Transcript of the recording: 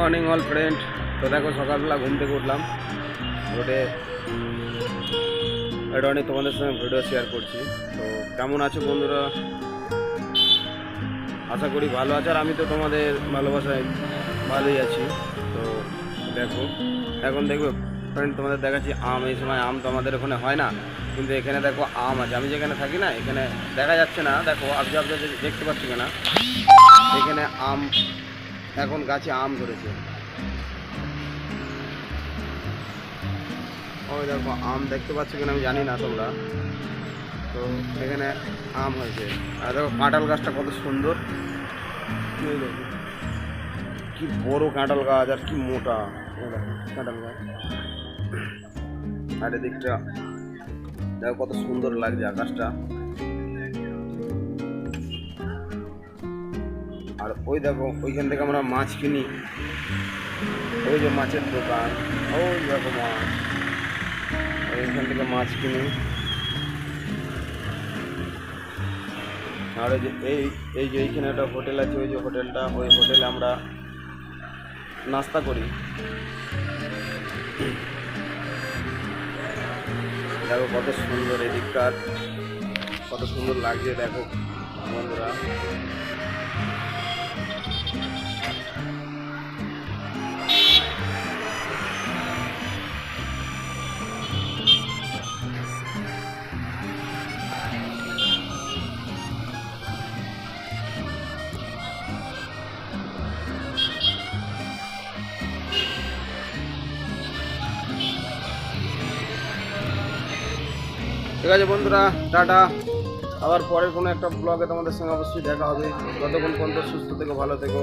Morning all friend. তো দেখো সকালবেলা ঘুম থেকে উঠলাম, রোডে এটা অনেক তোমাদের সঙ্গে ভিডিও শেয়ার করছি। তো কেমন আছো বন্ধুরা? আশা করি ভালো আছো, আর আমি তো তোমাদের ভালোবাসায় ভালোই আছি। তো দেখো এখন দেখবে ফ্রেন্ড, তোমাদের দেখাচ্ছি আম। এই সময় আম তো আমাদের ওখানে হয় না, কিন্তু এখানে দেখো আম আছে। আমি যেখানে থাকি না, এখানে দেখা যাচ্ছে না, দেখো আপনি দেখতে পাচ্ছি কিনা, এখানে আম এখন গাছে আম ধরেছে। ওই দেখো আম দেখতে পাচ্ছ কিনা আমি জানি না তোমরা। তো এখানে আম হয়েছে, আর দেখো কাঁঠাল গাছটা কত সুন্দর, কি বড় কাঁঠাল গাছ আর কি মোটা। কাঁঠাল গাছ আর এদিকটা দেখো কত সুন্দর লাগছে আকাশটা। আর ওই দেখো ওইখান থেকে আমরা মাছ কিনি, ওই যে মাছের দোকান, ওই দেখো মাছ, ওইখান থেকে মাছ কিনি। আর ওই যে এই যে এইখানে একটা হোটেল আছে, ওই যে হোটেলটা, ওই হোটেলে আমরা নাস্তা করি। দেখো কত সুন্দর এদিককার, কত সুন্দর লাগছে দেখো বন্ধুরা। ঠিক আছে বন্ধুরা, টাটা। আবার পরের কোনো একটা ব্লগে তোমাদের সঙ্গে অবশ্যই দেখা হবে। ততক্ষণ পর্যন্ত সুস্থ থেকো, ভালো থেকো।